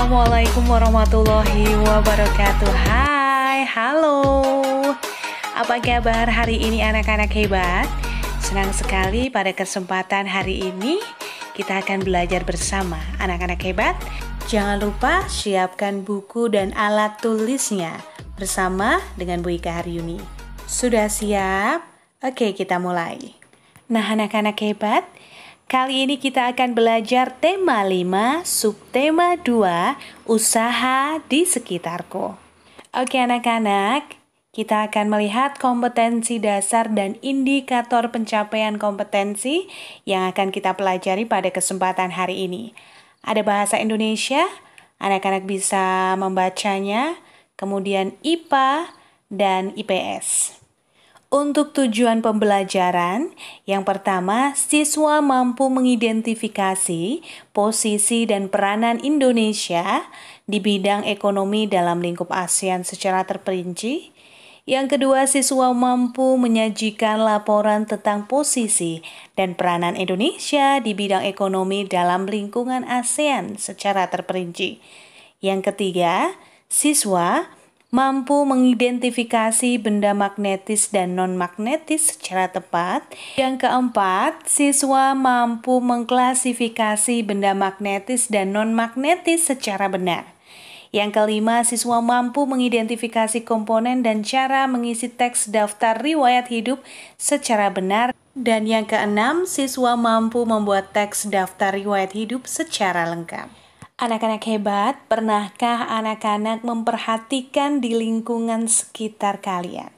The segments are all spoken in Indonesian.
Assalamualaikum warahmatullahi wabarakatuh. Hai, halo. Apa kabar hari ini anak-anak hebat? Senang sekali pada kesempatan hari ini kita akan belajar bersama anak-anak hebat. Jangan lupa siapkan buku dan alat tulisnya bersama dengan Bu Ika Haryuni. Sudah siap? Oke, kita mulai. Nah, anak-anak hebat, kali ini kita akan belajar tema 5, subtema 2, usaha di sekitarku. Oke anak-anak, kita akan melihat kompetensi dasar dan indikator pencapaian kompetensi yang akan kita pelajari pada kesempatan hari ini. Ada bahasa Indonesia, anak-anak bisa membacanya, kemudian IPA dan IPS. Untuk tujuan pembelajaran, yang pertama, siswa mampu mengidentifikasi posisi dan peranan Indonesia di bidang ekonomi dalam lingkup ASEAN secara terperinci. Yang kedua, siswa mampu menyajikan laporan tentang posisi dan peranan Indonesia di bidang ekonomi dalam lingkungan ASEAN secara terperinci. Yang ketiga, siswa mampu mengidentifikasi benda magnetis dan non-magnetis secara tepat. Yang keempat, siswa mampu mengklasifikasi benda magnetis dan non-magnetis secara benar. Yang kelima, siswa mampu mengidentifikasi komponen dan cara mengisi teks daftar riwayat hidup secara benar. Dan yang keenam, siswa mampu membuat teks daftar riwayat hidup secara lengkap. Anak-anak hebat, pernahkah anak-anak memperhatikan di lingkungan sekitar kalian?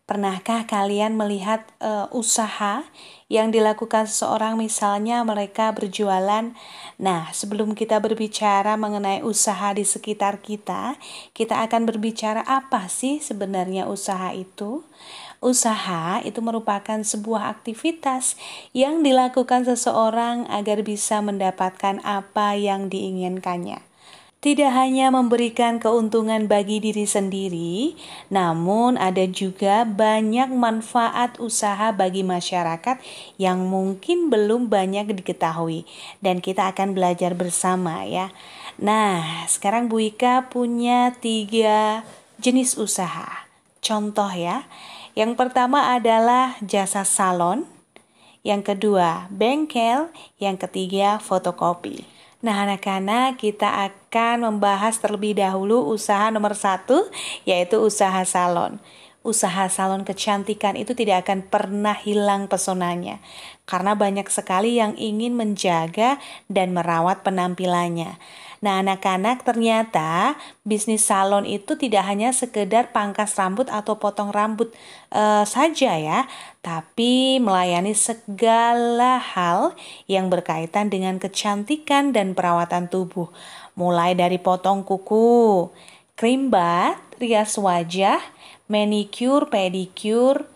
Pernahkah kalian melihat usaha yang dilakukan seseorang, misalnya mereka berjualan? Nah, sebelum kita berbicara mengenai usaha di sekitar kita akan berbicara apa sih sebenarnya usaha itu? Usaha itu merupakan sebuah aktivitas yang dilakukan seseorang agar bisa mendapatkan apa yang diinginkannya. Tidak hanya memberikan keuntungan bagi diri sendiri, namun ada juga banyak manfaat usaha bagi masyarakat yang mungkin belum banyak diketahui. Dan kita akan belajar bersama ya. Nah, sekarang Bu Ika punya 3 jenis usaha. Contoh ya. Yang pertama adalah jasa salon, yang kedua bengkel, yang ketiga fotokopi. Nah anak-anak, kita akan membahas terlebih dahulu usaha nomor 1, yaitu usaha salon. Usaha salon kecantikan itu tidak akan pernah hilang pesonanya, karena banyak sekali yang ingin menjaga dan merawat penampilannya. Nah anak-anak, ternyata bisnis salon itu tidak hanya sekedar pangkas rambut atau potong rambut saja ya, tapi melayani segala hal yang berkaitan dengan kecantikan dan perawatan tubuh. Mulai dari potong kuku, krim bat, rias wajah, manicure, pedicure,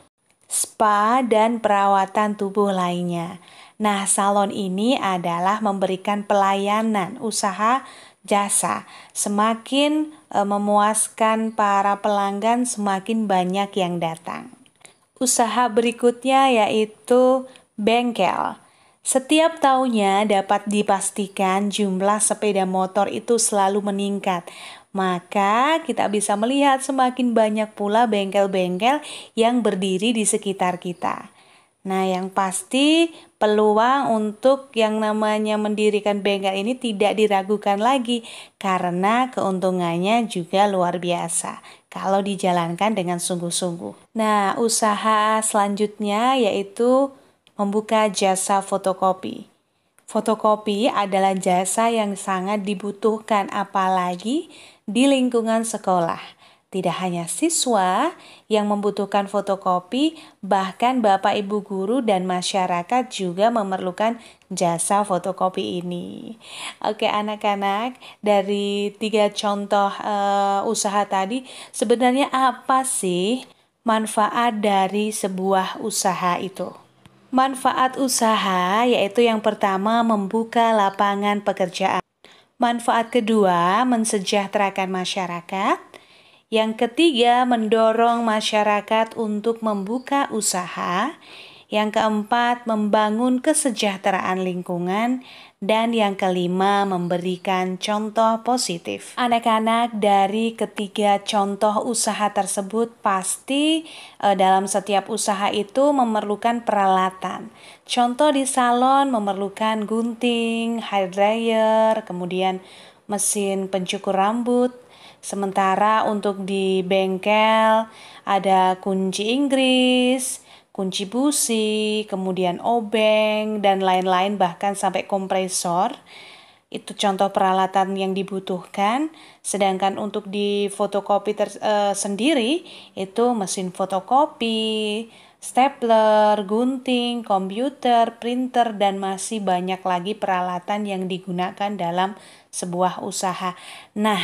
spa, dan perawatan tubuh lainnya. Nah, salon ini adalah memberikan pelayanan usaha jasa. Semakin memuaskan para pelanggan, semakin banyak yang datang. Usaha berikutnya yaitu bengkel. Setiap tahunnya dapat dipastikan jumlah sepeda motor itu selalu meningkat. Maka kita bisa melihat semakin banyak pula bengkel-bengkel yang berdiri di sekitar kita. Nah, yang pasti peluang untuk yang namanya mendirikan bengkel ini tidak diragukan lagi karena keuntungannya juga luar biasa kalau dijalankan dengan sungguh-sungguh. Nah, usaha selanjutnya yaitu membuka jasa fotokopi. Fotokopi adalah jasa yang sangat dibutuhkan apalagi di lingkungan sekolah. Tidak hanya siswa yang membutuhkan fotokopi, bahkan Bapak Ibu guru dan masyarakat juga memerlukan jasa fotokopi ini. Oke anak-anak, dari 3 contoh usaha tadi, sebenarnya apa sih manfaat dari sebuah usaha itu? Manfaat usaha yaitu yang pertama membuka lapangan pekerjaan. Manfaat kedua mensejahterakan masyarakat. Yang ketiga, mendorong masyarakat untuk membuka usaha. Yang keempat, membangun kesejahteraan lingkungan. Dan yang kelima, memberikan contoh positif. Anak-anak, dari ketiga contoh usaha tersebut pasti dalam setiap usaha itu memerlukan peralatan. Contoh di salon memerlukan gunting, hair dryer, kemudian mesin pencukur rambut. Sementara untuk di bengkel ada kunci Inggris, kunci busi, kemudian obeng, dan lain-lain, bahkan sampai kompresor. Itu contoh peralatan yang dibutuhkan. Sedangkan untuk di fotokopi sendiri, itu mesin fotokopi, stapler, gunting, komputer, printer, dan masih banyak lagi peralatan yang digunakan dalam sebuah usaha. Nah,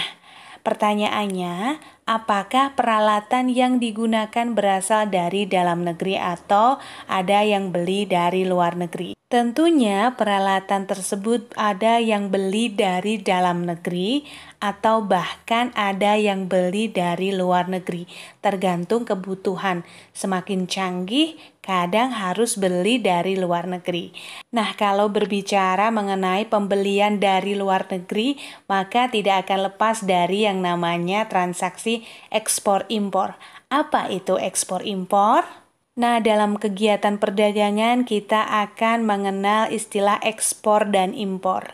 pertanyaannya, apakah peralatan yang digunakan berasal dari dalam negeri atau ada yang beli dari luar negeri? Tentunya peralatan tersebut ada yang beli dari dalam negeri atau bahkan ada yang beli dari luar negeri. Tergantung kebutuhan. Semakin canggih, kadang harus beli dari luar negeri. Nah, kalau berbicara mengenai pembelian dari luar negeri, maka tidak akan lepas dari yang namanya transaksi ekspor-impor. Apa itu ekspor-impor? Nah, dalam kegiatan perdagangan kita akan mengenal istilah ekspor dan impor.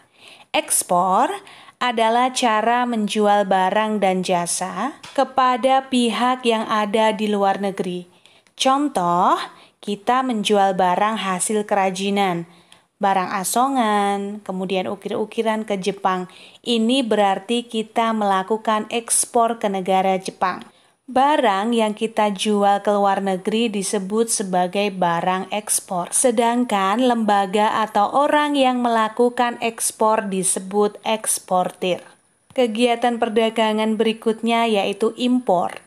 Ekspor adalah cara menjual barang dan jasa kepada pihak yang ada di luar negeri. Contoh, kita menjual barang hasil kerajinan, barang asongan, kemudian ukir-ukiran ke Jepang. Ini berarti kita melakukan ekspor ke negara Jepang. Barang yang kita jual ke luar negeri disebut sebagai barang ekspor. Sedangkan lembaga atau orang yang melakukan ekspor disebut eksportir. Kegiatan perdagangan berikutnya yaitu impor.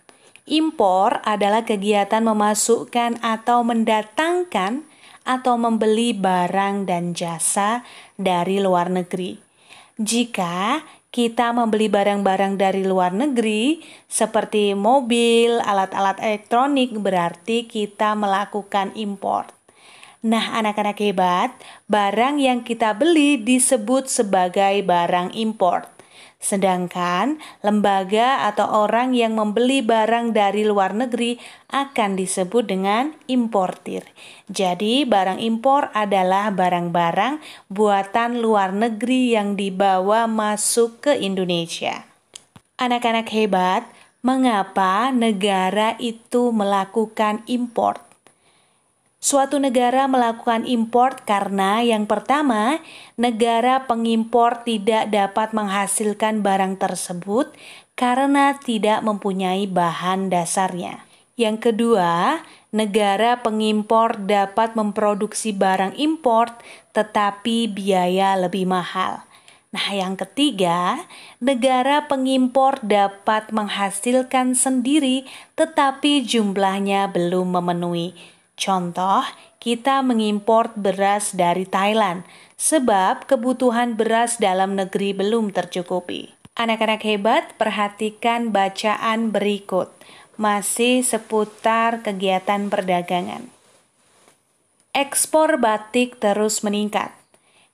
Impor adalah kegiatan memasukkan atau mendatangkan atau membeli barang dan jasa dari luar negeri. Jika kita membeli barang-barang dari luar negeri seperti mobil, alat-alat elektronik, berarti kita melakukan impor. Nah, anak-anak hebat, barang yang kita beli disebut sebagai barang impor. Sedangkan lembaga atau orang yang membeli barang dari luar negeri akan disebut dengan importir. Jadi barang impor adalah barang-barang buatan luar negeri yang dibawa masuk ke Indonesia. Anak-anak hebat, mengapa negara itu melakukan impor? Suatu negara melakukan impor karena yang pertama, negara pengimpor tidak dapat menghasilkan barang tersebut karena tidak mempunyai bahan dasarnya. Yang kedua, negara pengimpor dapat memproduksi barang impor tetapi biaya lebih mahal. Nah, yang ketiga, negara pengimpor dapat menghasilkan sendiri tetapi jumlahnya belum memenuhi. Contoh, kita mengimpor beras dari Thailand sebab kebutuhan beras dalam negeri belum tercukupi. Anak-anak hebat, perhatikan bacaan berikut. Masih seputar kegiatan perdagangan. Ekspor batik terus meningkat.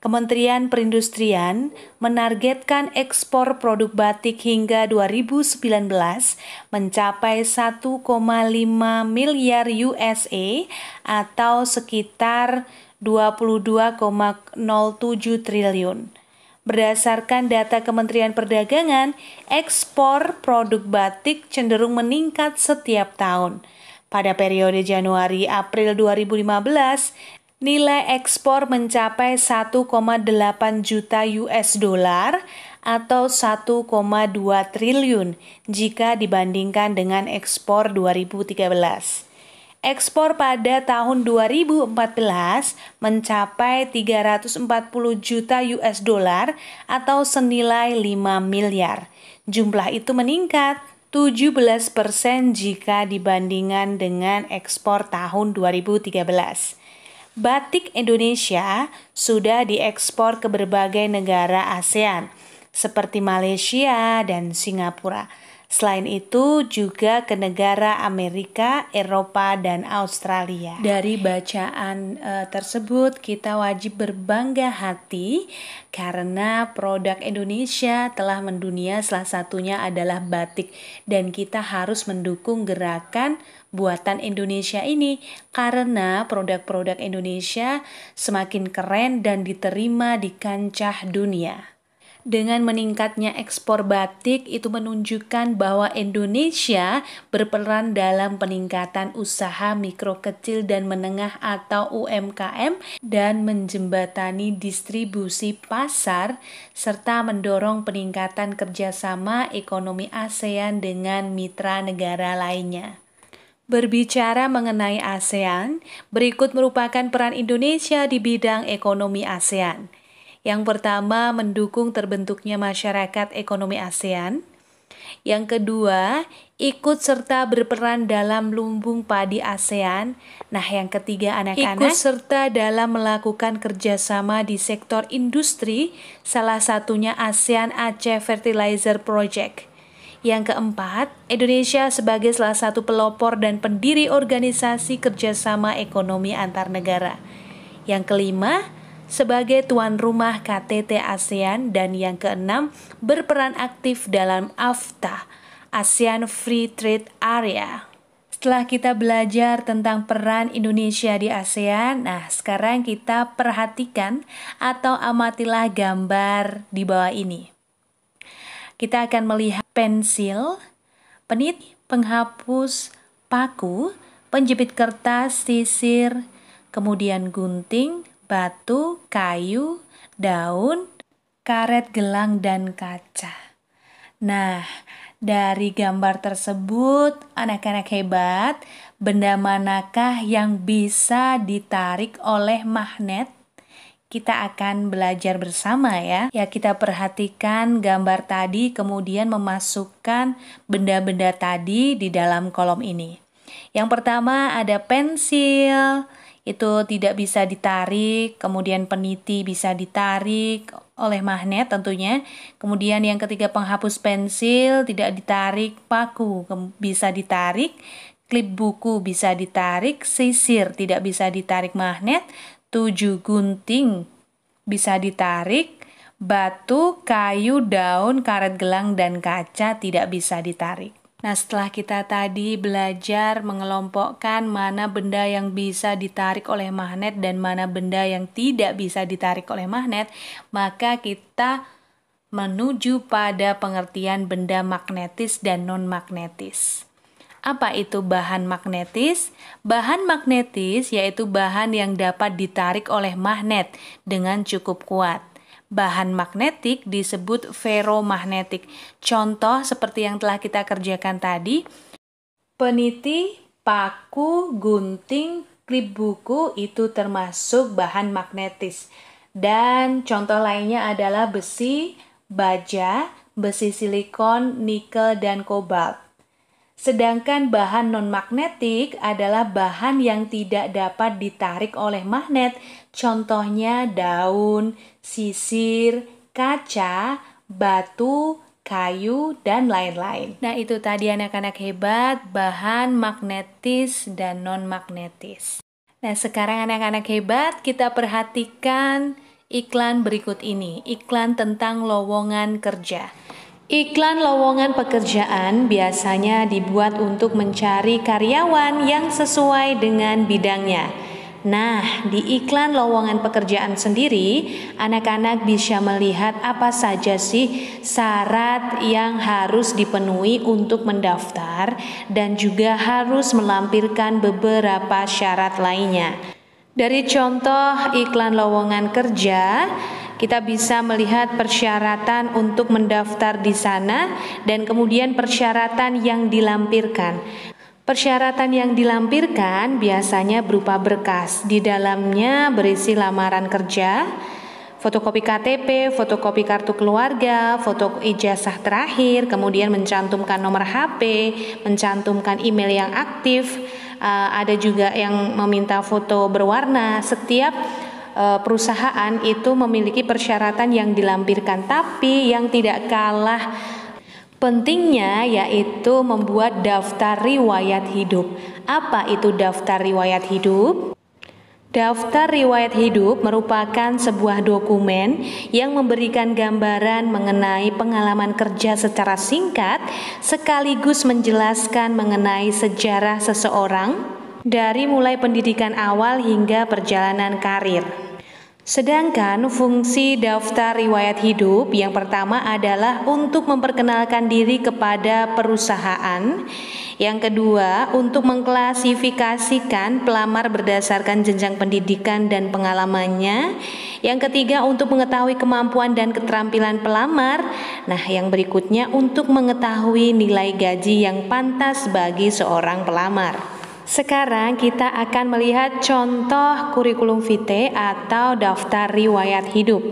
Kementerian Perindustrian menargetkan ekspor produk batik hingga 2019 mencapai 1,5 miliar USA atau sekitar 22,07 triliun. Berdasarkan data Kementerian Perdagangan, ekspor produk batik cenderung meningkat setiap tahun. Pada periode Januari-April 2015, nilai ekspor mencapai 1,8 juta US dollar atau 1,2 triliun jika dibandingkan dengan ekspor 2013. Ekspor pada tahun 2014 mencapai 340 juta US dollar atau senilai 5 miliar. Jumlah itu meningkat 17% jika dibandingkan dengan ekspor tahun 2013. Batik Indonesia sudah diekspor ke berbagai negara ASEAN seperti Malaysia dan Singapura. Selain itu juga ke negara Amerika, Eropa, dan Australia. Dari bacaan tersebut kita wajib berbangga hati karena produk Indonesia telah mendunia, salah satunya adalah batik, dan kita harus mendukung gerakan buatan Indonesia ini karena produk-produk Indonesia semakin keren dan diterima di kancah dunia. Dengan meningkatnya ekspor batik itu menunjukkan bahwa Indonesia berperan dalam peningkatan usaha mikro kecil dan menengah atau UMKM dan menjembatani distribusi pasar serta mendorong peningkatan kerjasama ekonomi ASEAN dengan mitra negara lainnya. Berbicara mengenai ASEAN, berikut merupakan peran Indonesia di bidang ekonomi ASEAN. Yang pertama, mendukung terbentuknya masyarakat ekonomi ASEAN. Yang kedua, ikut serta berperan dalam lumbung padi ASEAN. Nah, yang ketiga, anak-anak ikut serta dalam melakukan kerjasama di sektor industri, salah satunya ASEAN Aceh Fertilizer Project. Yang keempat, Indonesia sebagai salah satu pelopor dan pendiri organisasi kerjasama ekonomi antar negara. Yang kelima, sebagai tuan rumah KTT ASEAN, dan yang keenam, berperan aktif dalam AFTA, ASEAN Free Trade Area. Setelah kita belajar tentang peran Indonesia di ASEAN, nah sekarang kita perhatikan atau amatilah gambar di bawah ini. Kita akan melihat pensil, peniti, penghapus, paku, penjepit kertas, sisir, kemudian gunting, batu, kayu, daun, karet, gelang, dan kaca. Nah, dari gambar tersebut, anak-anak hebat, benda manakah yang bisa ditarik oleh magnet? Kita akan belajar bersama ya. Ya, kita perhatikan gambar tadi, kemudian memasukkan benda-benda tadi di dalam kolom ini. Yang pertama ada pensil, itu tidak bisa ditarik, kemudian peniti bisa ditarik oleh magnet tentunya. Kemudian yang ketiga penghapus pensil tidak ditarik, paku bisa ditarik, klip buku bisa ditarik, sisir tidak bisa ditarik magnet, 7 gunting bisa ditarik, batu, kayu, daun, karet, gelang, dan kaca tidak bisa ditarik. Nah, setelah kita tadi belajar mengelompokkan mana benda yang bisa ditarik oleh magnet dan mana benda yang tidak bisa ditarik oleh magnet, maka kita menuju pada pengertian benda magnetis dan non-magnetis. Apa itu bahan magnetis? Bahan magnetis yaitu bahan yang dapat ditarik oleh magnet dengan cukup kuat. Bahan magnetik disebut ferromagnetik. Contoh seperti yang telah kita kerjakan tadi, peniti, paku, gunting, klip buku itu termasuk bahan magnetis. Dan contoh lainnya adalah besi, baja, besi silikon, nikel, dan kobalt. Sedangkan bahan non-magnetik adalah bahan yang tidak dapat ditarik oleh magnet. Contohnya daun, sisir, kaca, batu, kayu, dan lain-lain. Nah, itu tadi anak-anak hebat, bahan magnetis dan non-magnetis. Nah, sekarang anak-anak hebat, kita perhatikan iklan berikut ini. Iklan tentang lowongan kerja. Iklan lowongan pekerjaan biasanya dibuat untuk mencari karyawan yang sesuai dengan bidangnya. Nah, di iklan lowongan pekerjaan sendiri, anak-anak bisa melihat apa saja sih syarat yang harus dipenuhi untuk mendaftar dan juga harus melampirkan beberapa syarat lainnya. Dari contoh iklan lowongan kerja, kita bisa melihat persyaratan untuk mendaftar di sana dan kemudian persyaratan yang dilampirkan. Persyaratan yang dilampirkan biasanya berupa berkas. Di dalamnya berisi lamaran kerja, fotokopi KTP, fotokopi kartu keluarga, foto ijazah terakhir, kemudian mencantumkan nomor HP, mencantumkan email yang aktif, ada juga yang meminta foto berwarna. Setiap perusahaan itu memiliki persyaratan yang dilampirkan, tapi yang tidak kalah Pentingnya yaitu membuat daftar riwayat hidup. Apa itu daftar riwayat hidup? Daftar riwayat hidup merupakan sebuah dokumen yang memberikan gambaran mengenai pengalaman kerja secara singkat, sekaligus menjelaskan mengenai sejarah seseorang dari mulai pendidikan awal hingga perjalanan karir. Sedangkan fungsi daftar riwayat hidup yang pertama adalah untuk memperkenalkan diri kepada perusahaan. Yang kedua, untuk mengklasifikasikan pelamar berdasarkan jenjang pendidikan dan pengalamannya. Yang ketiga, untuk mengetahui kemampuan dan keterampilan pelamar. Nah, yang berikutnya untuk mengetahui nilai gaji yang pantas bagi seorang pelamar. Sekarang kita akan melihat contoh kurikulum vitae atau daftar riwayat hidup.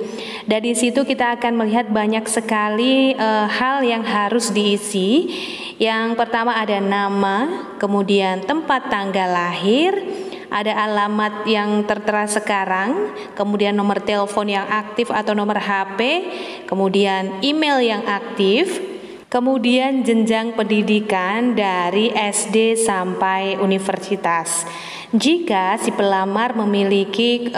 Dari situ kita akan melihat banyak sekali hal yang harus diisi. Yang pertama ada nama, kemudian tempat tanggal lahir, ada alamat yang tertera sekarang, kemudian nomor telepon yang aktif atau nomor HP, kemudian email yang aktif, kemudian jenjang pendidikan dari SD sampai universitas. Jika si pelamar memiliki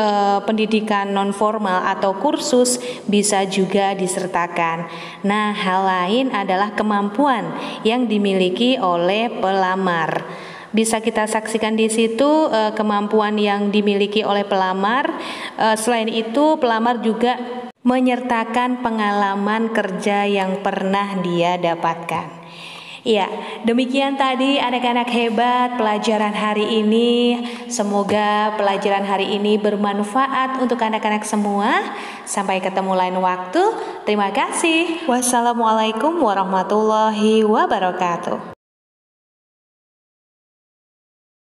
pendidikan non-formal atau kursus, bisa juga disertakan. Nah, hal lain adalah kemampuan yang dimiliki oleh pelamar. Bisa kita saksikan di situ kemampuan yang dimiliki oleh pelamar. Selain itu, pelamar juga menyertakan pengalaman kerja yang pernah dia dapatkan. Ya, demikian tadi anak-anak hebat pelajaran hari ini. Semoga pelajaran hari ini bermanfaat untuk anak-anak semua. Sampai ketemu lain waktu. Terima kasih. Wassalamualaikum warahmatullahi wabarakatuh.